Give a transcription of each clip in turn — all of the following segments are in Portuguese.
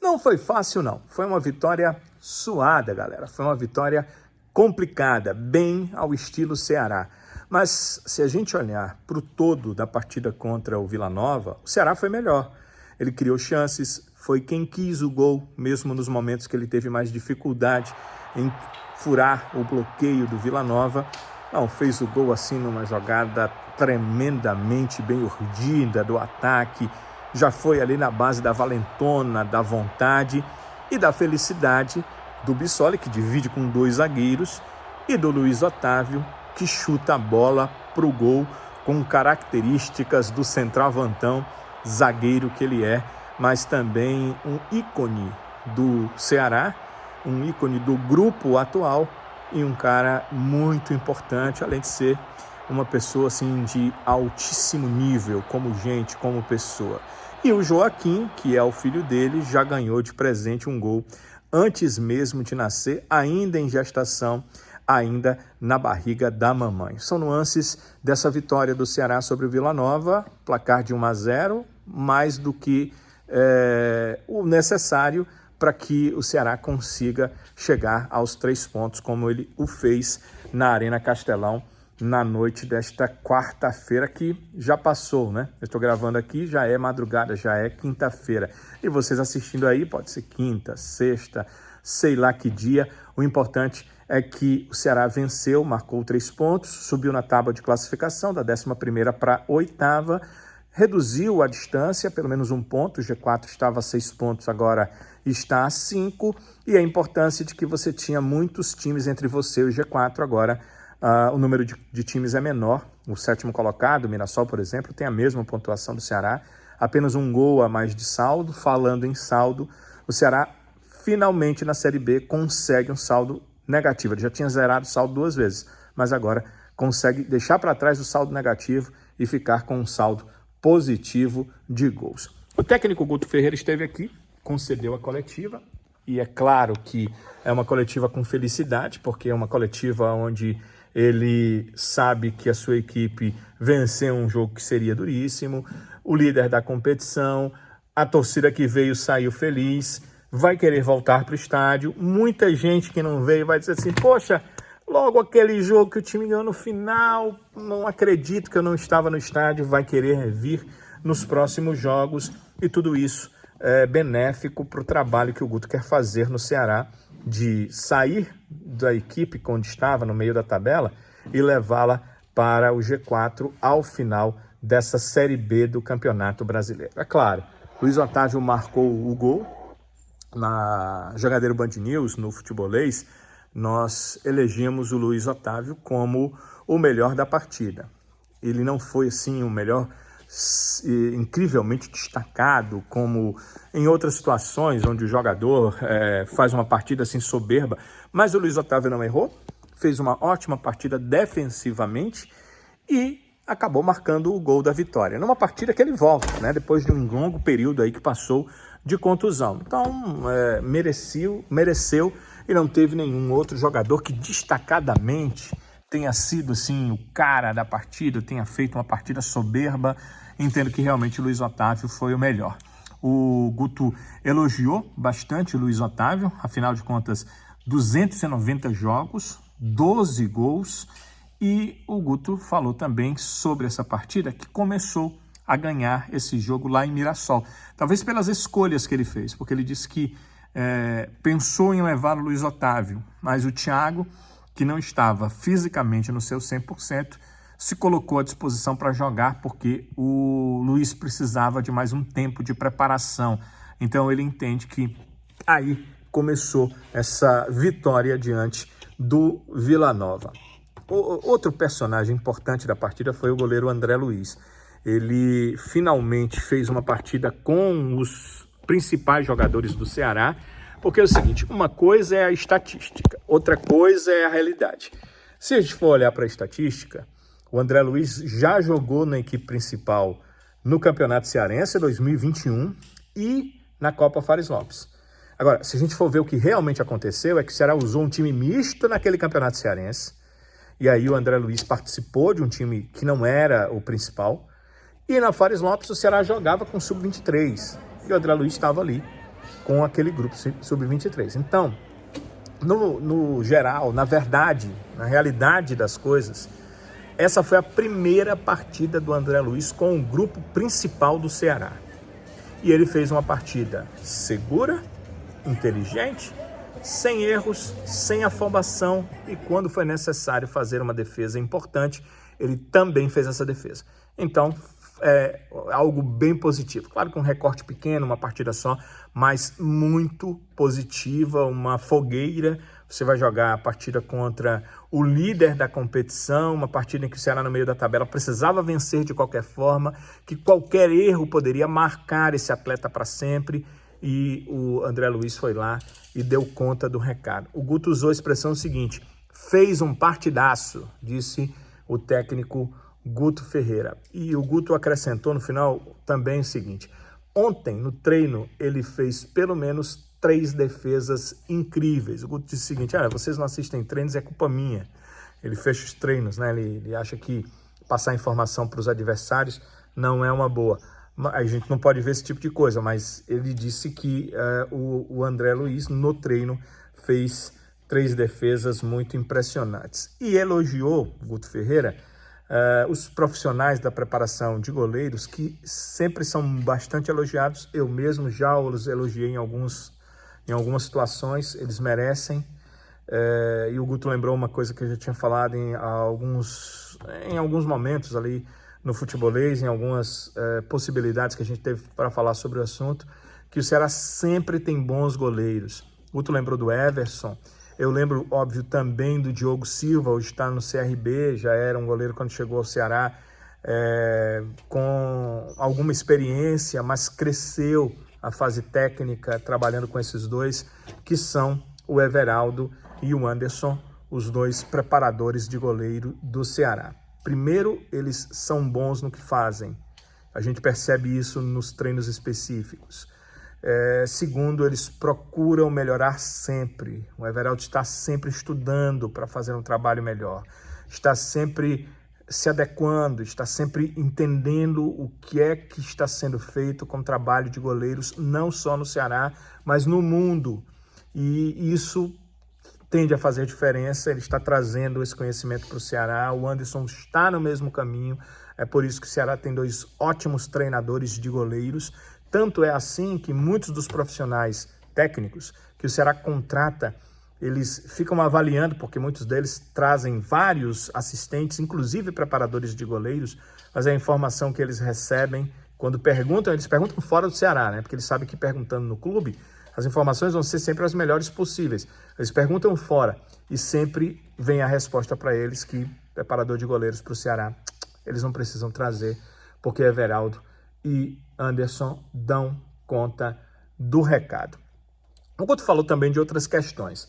Não foi fácil, não. Foi uma vitória suada, galera. Foi uma vitória complicada, bem ao estilo Ceará. Mas se a gente olhar para o todo da partida contra o Vila Nova, o Ceará foi melhor. Ele criou chances, foi quem quis o gol, mesmo nos momentos que ele teve mais dificuldade em furar o bloqueio do Vila Nova. Não, fez o gol assim numa jogada tremendamente bem urdida do ataque. Já foi ali na base da valentona, da vontade e da felicidade do Bissoli, que divide com 2 zagueiros, e do Luiz Otávio, que chuta a bola para o gol com características do centroavantão, zagueiro que ele é, mas também um ícone do Ceará, um ícone do grupo atual e um cara muito importante, além de ser uma pessoa assim de altíssimo nível, como gente, como pessoa. E o Joaquim, que é o filho dele, já ganhou de presente um gol antes mesmo de nascer, ainda em gestação, ainda na barriga da mamãe. São nuances dessa vitória do Ceará sobre o Vila Nova, placar de 1-0, mais do que o necessário para que o Ceará consiga chegar aos 3 pontos, como ele o fez na Arena Castelão, na noite desta quarta-feira, que já passou, né? Eu estou gravando aqui, já é madrugada, já é quinta-feira. E vocês assistindo aí, pode ser quinta, sexta, sei lá que dia. O importante é que o Ceará venceu, marcou 3 pontos, subiu na tábua de classificação da 11ª para a 8ª, reduziu a distância, pelo menos 1 ponto, o G4 estava a 6 pontos, agora está a 5, e a importância de que você tinha muitos times entre você e o G4, agora o número de times é menor. O 7º colocado, o Mirassol, por exemplo, tem a mesma pontuação do Ceará, apenas 1 gol a mais de saldo. Falando em saldo, o Ceará finalmente na Série B consegue um saldo negativo. Ele já tinha zerado o saldo 2 vezes, mas agora consegue deixar para trás o saldo negativo e ficar com um saldo positivo de gols. O técnico Guto Ferreira esteve aqui, concedeu a coletiva, e é claro que é uma coletiva com felicidade, porque é uma coletiva onde ele sabe que a sua equipe venceu um jogo que seria duríssimo, o líder da competição, a torcida que veio saiu feliz, vai querer voltar para o estádio. Muita gente que não veio vai dizer assim, poxa, logo aquele jogo que o time ganhou no final, não acredito que eu não estava no estádio, vai querer vir nos próximos jogos, e tudo isso é benéfico para o trabalho que o Guto quer fazer no Ceará, de sair da equipe onde estava, no meio da tabela, e levá-la para o G4 ao final dessa Série B do Campeonato Brasileiro. É claro, Luiz Otávio marcou o gol. Na Jogadeiro Band News, no Futebolês, nós elegemos o Luiz Otávio como o melhor da partida. Ele não foi, assim, o melhor incrivelmente destacado, como em outras situações onde o jogador faz uma partida assim soberba, mas o Luiz Otávio não errou, fez uma ótima partida defensivamente e acabou marcando o gol da vitória, numa partida que ele volta, né, depois de um longo período aí que passou de contusão. Então, mereceu, e não teve nenhum outro jogador que destacadamente tenha sido assim o cara da partida, tenha feito uma partida soberba. Entendo que realmente o Luiz Otávio foi o melhor. O Guto elogiou bastante o Luiz Otávio, afinal de contas, 290 jogos, 12 gols, e o Guto falou também sobre essa partida que começou a ganhar esse jogo lá em Mirassol. Talvez pelas escolhas que ele fez, porque ele disse que pensou em levar o Luiz Otávio, mas o Thiago, que não estava fisicamente no seu 100%, se colocou à disposição para jogar, porque o Luiz precisava de mais um tempo de preparação. Então ele entende que aí começou essa vitória diante do Vila Nova. Outro personagem importante da partida foi o goleiro André Luiz. Ele finalmente fez uma partida com os principais jogadores do Ceará, porque é o seguinte, uma coisa é a estatística, outra coisa é a realidade. Se a gente for olhar para a estatística, o André Luiz já jogou na equipe principal no Campeonato Cearense 2021 e na Copa Fares Lopes. Agora, se a gente for ver o que realmente aconteceu, é que o Ceará usou um time misto naquele Campeonato Cearense, e aí o André Luiz participou de um time que não era o principal, e na Fares Lopes o Ceará jogava com sub-23, e o André Luiz estava ali. com aquele grupo sub-23. Então, no geral, na verdade, na realidade das coisas, essa foi a primeira partida do André Luiz com o grupo principal do Ceará. E ele fez uma partida segura, inteligente, sem erros, sem afobação, e quando foi necessário fazer uma defesa importante, ele também fez essa defesa. Então, é algo bem positivo. Claro que um recorte pequeno, uma partida só, mas muito positiva, uma fogueira. Você vai jogar a partida contra o líder da competição, uma partida em que o Ceará no meio da tabela precisava vencer de qualquer forma, que qualquer erro poderia marcar esse atleta para sempre, e o André Luiz foi lá e deu conta do recado. O Guto usou a expressão seguinte: fez um partidaço, disse o técnico Guto Ferreira. E o Guto acrescentou no final também o seguinte: ontem, no treino, ele fez pelo menos 3 defesas incríveis. O Guto disse o seguinte: vocês não assistem treinos, é culpa minha. Ele fecha os treinos, né? Ele acha que passar informação para os adversários não é uma boa. A gente não pode ver esse tipo de coisa, mas ele disse que o André Luiz, no treino, fez 3 defesas muito impressionantes. E elogiou, Guto Ferreira, os profissionais da preparação de goleiros, que sempre são bastante elogiados. Eu mesmo já os elogiei em algumas situações, eles merecem. E o Guto lembrou uma coisa que eu já tinha falado em alguns momentos ali no futebolês, em algumas possibilidades que a gente teve para falar sobre o assunto, que o Ceará sempre tem bons goleiros. O Guto lembrou do Everson. Eu lembro, óbvio, também do Diogo Silva, hoje está no CRB, já era um goleiro quando chegou ao Ceará, com alguma experiência, mas cresceu a fase técnica trabalhando com esses dois, que são o Everaldo e o Anderson, os 2 preparadores de goleiro do Ceará. Primeiro, eles são bons no que fazem. A gente percebe isso nos treinos específicos. Segundo, eles procuram melhorar sempre. O Everaldo está sempre estudando para fazer um trabalho melhor. Está sempre se adequando, está sempre entendendo o que é que está sendo feito com o trabalho de goleiros, não só no Ceará, mas no mundo. E isso tende a fazer diferença. Ele está trazendo esse conhecimento para o Ceará. O Anderson está no mesmo caminho. É por isso que o Ceará tem 2 ótimos treinadores de goleiros. Tanto é assim que muitos dos profissionais técnicos que o Ceará contrata, eles ficam avaliando, porque muitos deles trazem vários assistentes, inclusive preparadores de goleiros, mas a informação que eles recebem, quando perguntam, eles perguntam fora do Ceará, né? Porque eles sabem que perguntando no clube, as informações vão ser sempre as melhores possíveis. Eles perguntam fora e sempre vem a resposta para eles que preparador de goleiros para o Ceará, eles não precisam trazer, porque Everaldo e Anderson dão conta do recado. O Guto falou também de outras questões.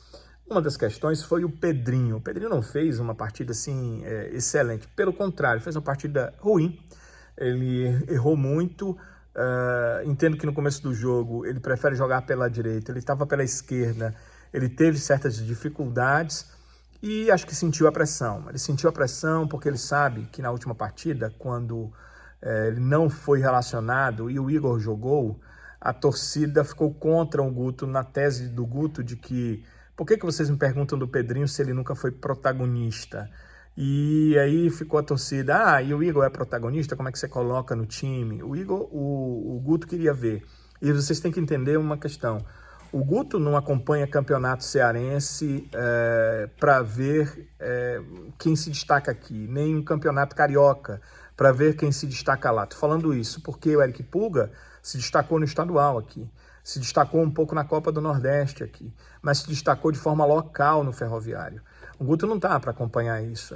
Uma das questões foi o Pedrinho. O Pedrinho não fez uma partida assim excelente. Pelo contrário, fez uma partida ruim. Ele errou muito. Entendo que no começo do jogo ele prefere jogar pela direita. Ele estava pela esquerda. Ele teve certas dificuldades e acho que sentiu a pressão. Ele sentiu a pressão porque ele sabe que na última partida, quando ele não foi relacionado e o Igor jogou, a torcida ficou contra o Guto, na tese do Guto de que por que vocês me perguntam do Pedrinho se ele nunca foi protagonista? E aí ficou a torcida, e o Igor é protagonista, como é que você coloca no time? O Igor, o Guto queria ver. E vocês têm que entender uma questão. O Guto não acompanha campeonato cearense para ver quem se destaca aqui, nem um campeonato carioca para ver quem se destaca lá. Estou falando isso porque o Eric Pulga se destacou no estadual aqui, se destacou um pouco na Copa do Nordeste aqui, mas se destacou de forma local no Ferroviário. O Guto não está para acompanhar isso.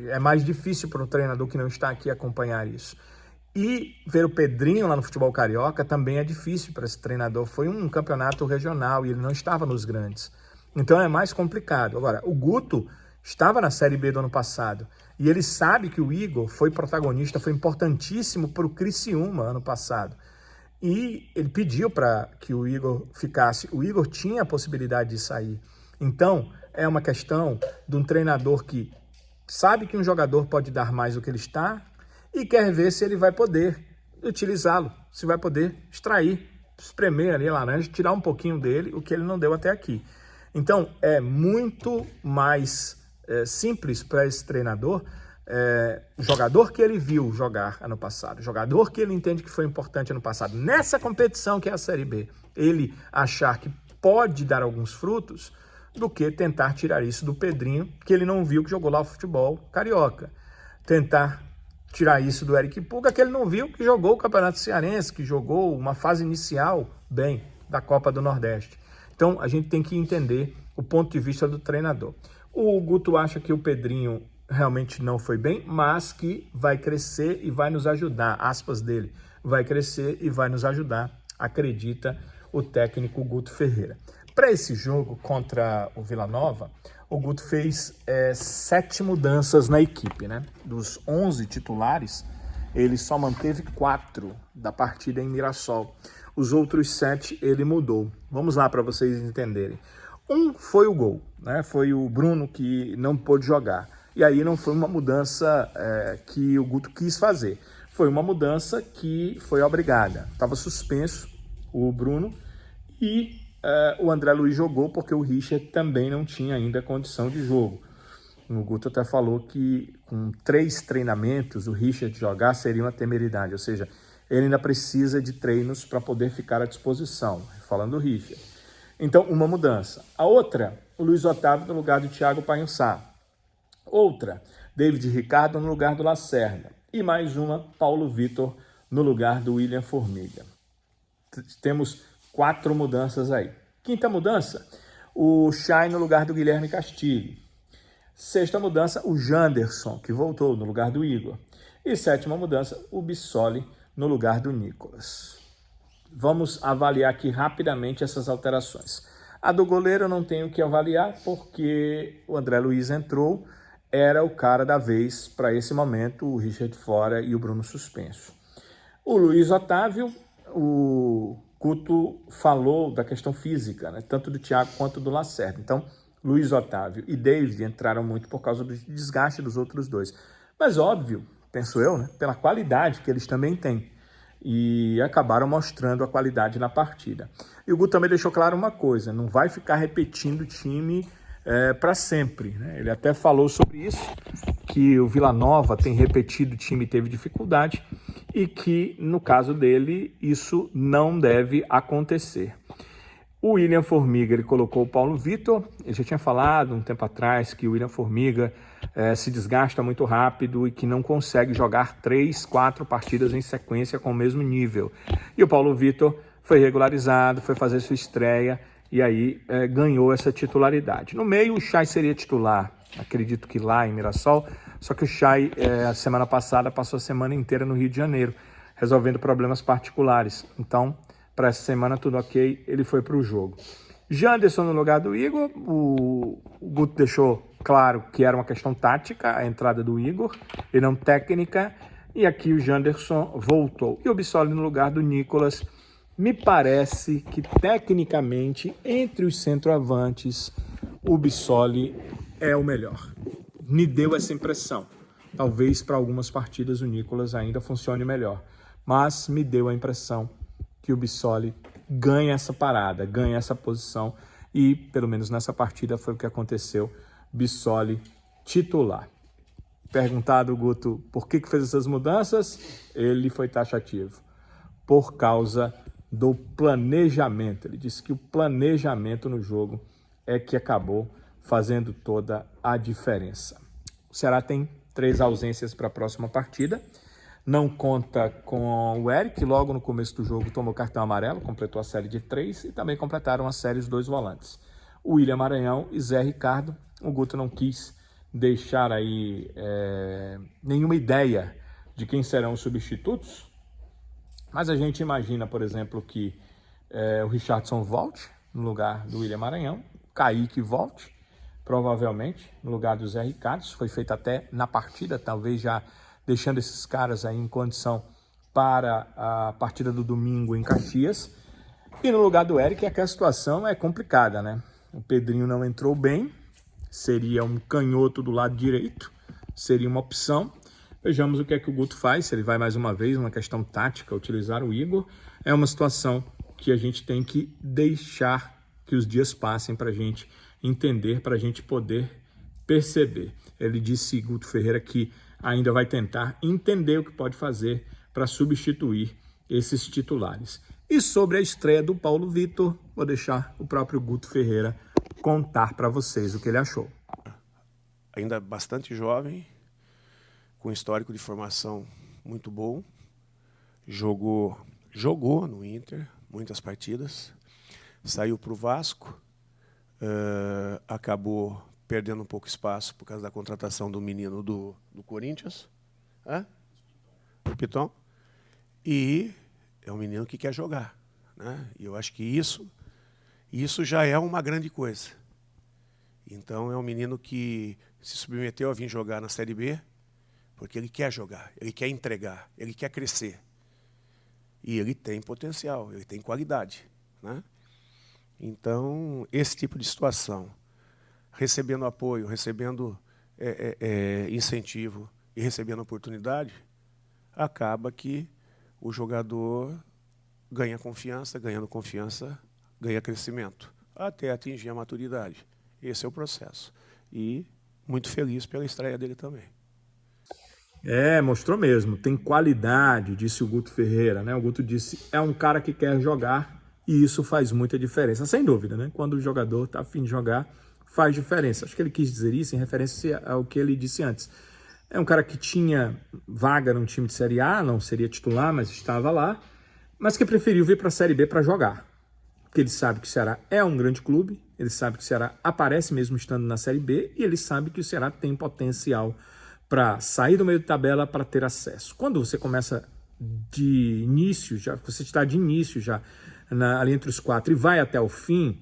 É mais difícil para um treinador que não está aqui acompanhar isso. E ver o Pedrinho lá no futebol carioca também é difícil para esse treinador. Foi um campeonato regional e ele não estava nos grandes. Então é mais complicado. Agora, o Guto estava na Série B do ano passado e ele sabe que o Igor foi protagonista, foi importantíssimo para o Criciúma ano passado. E ele pediu para que o Igor ficasse. O Igor tinha a possibilidade de sair. Então, é uma questão de um treinador que sabe que um jogador pode dar mais do que ele está e quer ver se ele vai poder utilizá-lo, se vai poder extrair espremer ali a laranja, tirar um pouquinho dele, o que ele não deu até aqui. Então, é muito mais simples para esse treinador, jogador que ele viu jogar ano passado, jogador que ele entende que foi importante ano passado, nessa competição que é a Série B, ele achar que pode dar alguns frutos, do que tentar tirar isso do Pedrinho, que ele não viu que jogou lá o futebol carioca. Tentar tirar isso do Eric Pulga, que ele não viu que jogou o Campeonato Cearense, que jogou uma fase inicial bem da Copa do Nordeste. Então, a gente tem que entender o ponto de vista do treinador. O Guto acha que o Pedrinho realmente não foi bem, mas que vai crescer e vai nos ajudar, aspas dele, vai crescer e vai nos ajudar, acredita o técnico Guto Ferreira. Para esse jogo contra o Vila Nova, o Guto fez 7 mudanças na equipe, né? Dos 11 titulares, ele só manteve 4 da partida em Mirassol. Os outros 7 ele mudou. Vamos lá para vocês entenderem. Um foi o gol, né? Foi o Bruno que não pôde jogar. E aí não foi uma mudança que o Guto quis fazer. Foi uma mudança que foi obrigada. Estava suspenso o Bruno e o André Luiz jogou porque o Richard também não tinha ainda condição de jogo. O Guto até falou que com 3 treinamentos o Richard jogar seria uma temeridade, ou seja, ele ainda precisa de treinos para poder ficar à disposição, falando do Richard. Então, uma mudança. A outra, o Luiz Otávio no lugar do Thiago Painçá. Outra, David Ricardo no lugar do Lacerda. E mais uma, Paulo Vitor no lugar do William Formiga. Temos 4 mudanças aí. Quinta mudança, o Chay no lugar do Guilherme Castilho. Sexta mudança, o Janderson, que voltou no lugar do Igor. E sétima mudança, o Bissoli no lugar do Nicolas. Vamos avaliar aqui rapidamente essas alterações. A do goleiro eu não tenho que avaliar, porque o André Luiz entrou, era o cara da vez para esse momento, o Richard fora e o Bruno suspenso. O Luiz Otávio, o Guto falou da questão física, né? Tanto do Thiago quanto do Lacerda. Então, Luiz Otávio e David entraram muito por causa do desgaste dos outros dois. Mas óbvio, penso eu, né? Pela qualidade que eles também têm. E acabaram mostrando a qualidade na partida. E o Guto também deixou claro uma coisa, não vai ficar repetindo o time para sempre, né? Ele até falou sobre isso, que o Vila Nova tem repetido o time e teve dificuldade, e que, no caso dele, isso não deve acontecer. O William Formiga, ele colocou o Paulo Vitor. Ele já tinha falado um tempo atrás que o William Formiga se desgasta muito rápido e que não consegue jogar 3, 4 partidas em sequência com o mesmo nível. E o Paulo Vitor foi regularizado, foi fazer sua estreia e aí ganhou essa titularidade. No meio, o Chay seria titular, acredito que lá em Mirassol, só que o Chay, a semana passada, passou a semana inteira no Rio de Janeiro, resolvendo problemas particulares. Então, para essa semana, tudo ok, ele foi para o jogo. Janderson no lugar do Igor, o Guto deixou claro que era uma questão tática, a entrada do Igor, e não técnica, e aqui o Janderson voltou. E o Bissoli no lugar do Nicolas. Me parece que, tecnicamente, entre os centroavantes, o Bissoli é o melhor. Me deu essa impressão. Talvez para algumas partidas o Nicolas ainda funcione melhor, mas me deu a impressão que o Bissoli ganha essa parada, ganha essa posição e, pelo menos nessa partida, foi o que aconteceu. Bissoli titular. Perguntado o Guto por que fez essas mudanças, ele foi taxativo. Por causa do planejamento. Ele disse que o planejamento no jogo é que acabou fazendo toda a diferença. O Ceará tem 3 ausências para a próxima partida. Não conta com o Eric, logo no começo do jogo tomou cartão amarelo, completou a série de 3 e também completaram a série os 2 volantes. O William Maranhão e Zé Ricardo. O Guto não quis deixar aí nenhuma ideia de quem serão os substitutos, mas a gente imagina, por exemplo, que o Richardson volte no lugar do William Maranhão, Kaique volte, provavelmente, no lugar do Zé Ricardo. Isso foi feito até na partida, talvez já deixando esses caras aí em condição para a partida do domingo em Caxias. E no lugar do Eric, a situação é complicada, né? O Pedrinho não entrou bem, seria um canhoto do lado direito, seria uma opção. Vejamos o que é que o Guto faz, se ele vai mais uma vez, uma questão tática, utilizar o Igor. É uma situação que a gente tem que deixar que os dias passem para a gente entender, para a gente poder perceber. Ele disse, Guto Ferreira, que ainda vai tentar entender o que pode fazer para substituir esses titulares. E sobre a estreia do Paulo Vitor, vou deixar o próprio Guto Ferreira contar para vocês o que ele achou. Ainda bastante jovem, com histórico de formação muito bom, jogou no Inter muitas partidas, saiu para o Vasco, acabou perdendo um pouco espaço por causa da contratação do menino do Corinthians, o Piton, e é um menino que quer jogar, né? E eu acho que isso já é uma grande coisa. Então, é um menino que se submeteu a vir jogar na Série B, porque ele quer jogar, ele quer entregar, ele quer crescer. E ele tem potencial, ele tem qualidade, né? Então, esse tipo de situação, recebendo apoio, recebendo incentivo e recebendo oportunidade, acaba que o jogador ganha confiança, ganhando confiança, ganha crescimento, até atingir a maturidade. Esse é o processo. E muito feliz pela estreia dele também. Mostrou mesmo, tem qualidade, disse o Guto Ferreira, né? O Guto disse, é um cara que quer jogar e isso faz muita diferença, sem dúvida, né? Quando o jogador está a fim de jogar, faz diferença. Acho que ele quis dizer isso em referência ao que ele disse antes. É um cara que tinha vaga num time de Série A, não seria titular, mas estava lá, mas que preferiu vir para a Série B para jogar. Porque ele sabe que o Ceará é um grande clube, ele sabe que o Ceará aparece mesmo estando na Série B e ele sabe que o Ceará tem potencial para sair do meio de tabela para ter acesso. Quando você começa de início, você está de início já ali entre os quatro e vai até o fim,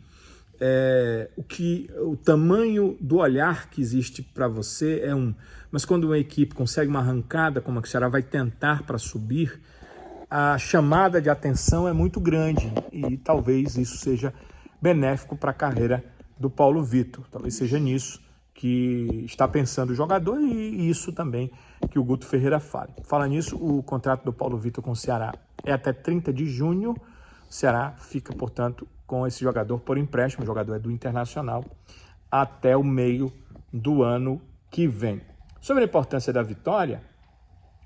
o tamanho do olhar que existe para você é mas quando uma equipe consegue uma arrancada como a que o Ceará vai tentar para subir, a chamada de atenção é muito grande e talvez isso seja benéfico para a carreira do Paulo Vitor. Talvez seja nisso que está pensando o jogador e isso também que o Guto Ferreira fale. Fala nisso, o contrato do Paulo Vitor com o Ceará é até 30 de junho. O Ceará fica, portanto, com esse jogador por empréstimo. O jogador é do Internacional até o meio do ano que vem. Sobre a importância da vitória,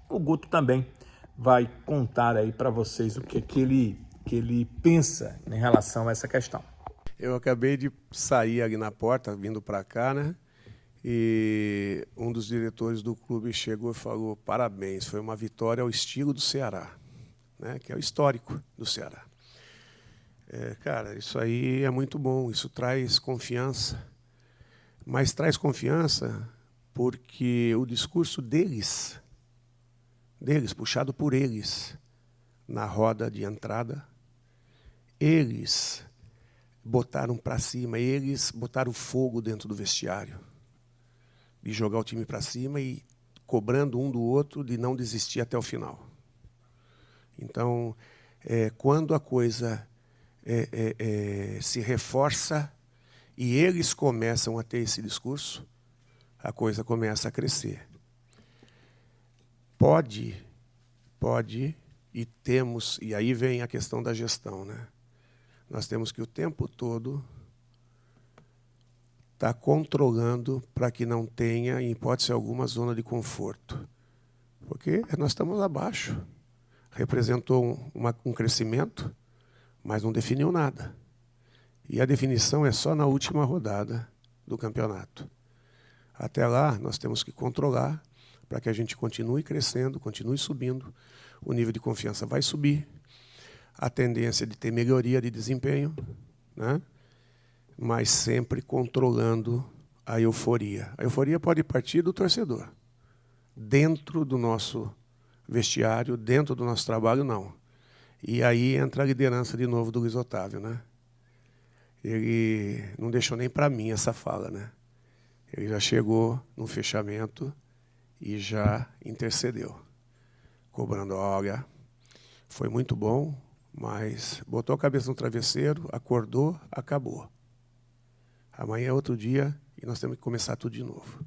o Guto também vai contar aí para vocês o que ele pensa em relação a essa questão. Eu acabei de sair ali na porta, vindo para cá, né? E um dos diretores do clube chegou e falou, parabéns, foi uma vitória ao estilo do Ceará, né? Que é o histórico do Ceará. Cara, isso aí é muito bom, isso traz confiança, mas traz confiança porque o discurso deles, puxado por eles, na roda de entrada, eles botaram para cima, eles botaram fogo dentro do vestiário, de jogar o time para cima e cobrando um do outro de não desistir até o final. Então, quando a coisa se reforça e eles começam a ter esse discurso, a coisa começa a crescer. Pode, e aí vem a questão da gestão, né? Nós temos que o tempo todo estar controlando para que não tenha, em hipótese alguma, zona de conforto. Porque nós estamos abaixo. Representou um crescimento, mas não definiu nada. E a definição é só na última rodada do campeonato. Até lá, nós temos que controlar para que a gente continue crescendo, continue subindo. O nível de confiança vai subir. A tendência de ter melhoria de desempenho, né? Mas sempre controlando a euforia. A euforia pode partir do torcedor. Dentro do nosso vestiário, dentro do nosso trabalho, não. E aí entra a liderança de novo do Luiz Otávio, né? Ele não deixou nem para mim essa fala, né? Ele já chegou no fechamento e já intercedeu, cobrando, olha, foi muito bom, mas botou a cabeça no travesseiro, acordou, acabou. Amanhã é outro dia e nós temos que começar tudo de novo.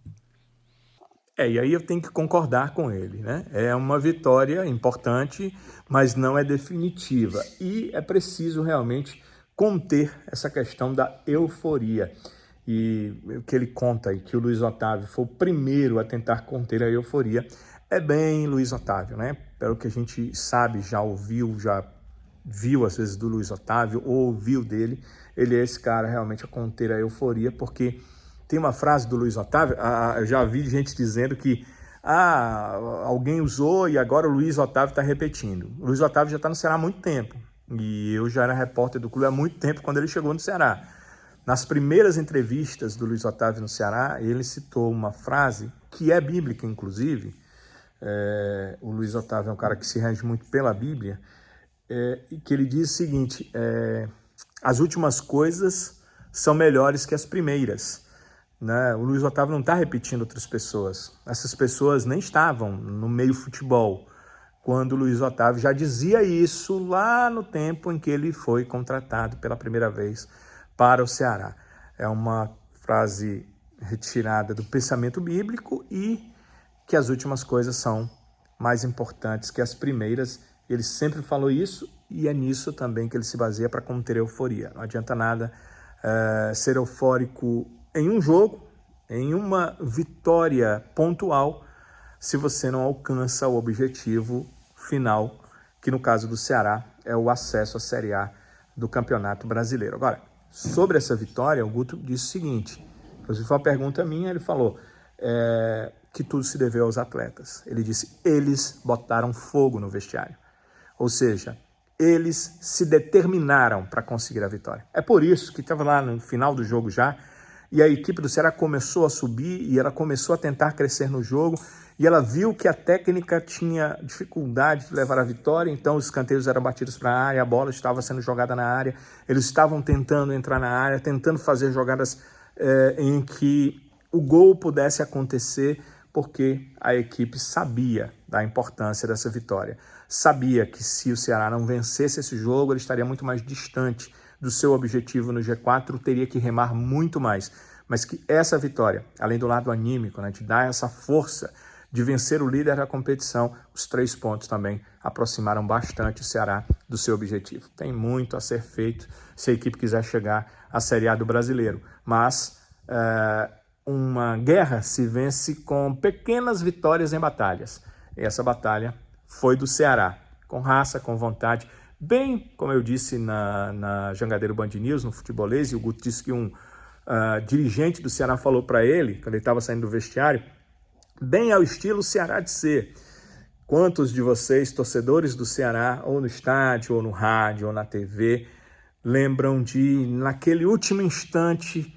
E aí eu tenho que concordar com ele, né? É uma vitória importante, mas não é definitiva. E é preciso realmente conter essa questão da euforia. E o que ele conta aí, que o Luiz Otávio foi o primeiro a tentar conter a euforia, é bem Luiz Otávio, né? Pelo que a gente sabe, já ouviu, já viu às vezes do Luiz Otávio, ou ouviu dele, ele é esse cara realmente a conter a euforia, porque tem uma frase do Luiz Otávio, eu já vi gente dizendo que alguém usou e agora o Luiz Otávio está repetindo. O Luiz Otávio já está no Ceará há muito tempo, e eu já era repórter do clube há muito tempo quando ele chegou no Ceará. Nas primeiras entrevistas do Luiz Otávio no Ceará, ele citou uma frase que é bíblica, inclusive. O Luiz Otávio é um cara que se rege muito pela Bíblia, e que ele diz o seguinte, as últimas coisas são melhores que as primeiras. Né? O Luiz Otávio não está repetindo outras pessoas. Essas pessoas nem estavam no meio futebol quando o Luiz Otávio já dizia isso lá no tempo em que ele foi contratado pela primeira vez para o Ceará. É uma frase retirada do pensamento bíblico e que as últimas coisas são mais importantes que as primeiras. Ele sempre falou isso e é nisso também que ele se baseia para conter a euforia. Não adianta nada ser eufórico em um jogo, em uma vitória pontual, se você não alcança o objetivo final, que no caso do Ceará é o acesso à Série A do Campeonato Brasileiro. Agora, sobre essa vitória, o Guto disse o seguinte, inclusive foi uma pergunta minha, ele falou que tudo se deveu aos atletas. Ele disse, eles botaram fogo no vestiário. Ou seja, eles se determinaram para conseguir a vitória. É por isso que estava lá no final do jogo já, e a equipe do Ceará começou a subir e ela começou a tentar crescer no jogo e ela viu que a técnica tinha dificuldade de levar a vitória, então os escanteios eram batidos para a área, a bola estava sendo jogada na área, eles estavam tentando entrar na área, tentando fazer jogadas em que o gol pudesse acontecer, porque a equipe sabia da importância dessa vitória. Sabia que se o Ceará não vencesse esse jogo, ele estaria muito mais distante do seu objetivo no G4, teria que remar muito mais. Mas que essa vitória, além do lado anímico, né, de dar essa força de vencer o líder da competição, os 3 pontos também aproximaram bastante o Ceará do seu objetivo. Tem muito a ser feito se a equipe quiser chegar à Série A do Brasileiro. Mas uma guerra se vence com pequenas vitórias em batalhas. E essa batalha foi do Ceará, com raça, com vontade, bem, como eu disse na Jangadeiro Band News, no Futebolês, e o Guto disse que um dirigente do Ceará falou para ele, quando ele estava saindo do vestiário, bem ao estilo Ceará de ser. Quantos de vocês, torcedores do Ceará, ou no estádio, ou no rádio, ou na TV, lembram de, naquele último instante,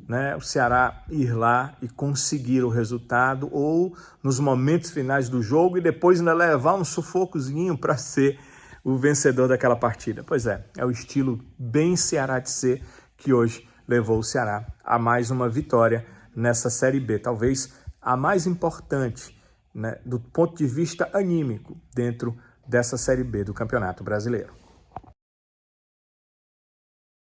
né, o Ceará ir lá e conseguir o resultado, ou nos momentos finais do jogo, e depois ainda levar um sufocozinho para ser o vencedor daquela partida? Pois é o estilo bem Ceará de ser que hoje levou o Ceará a mais uma vitória nessa Série B, talvez a mais importante, né, do ponto de vista anímico dentro dessa Série B do Campeonato Brasileiro.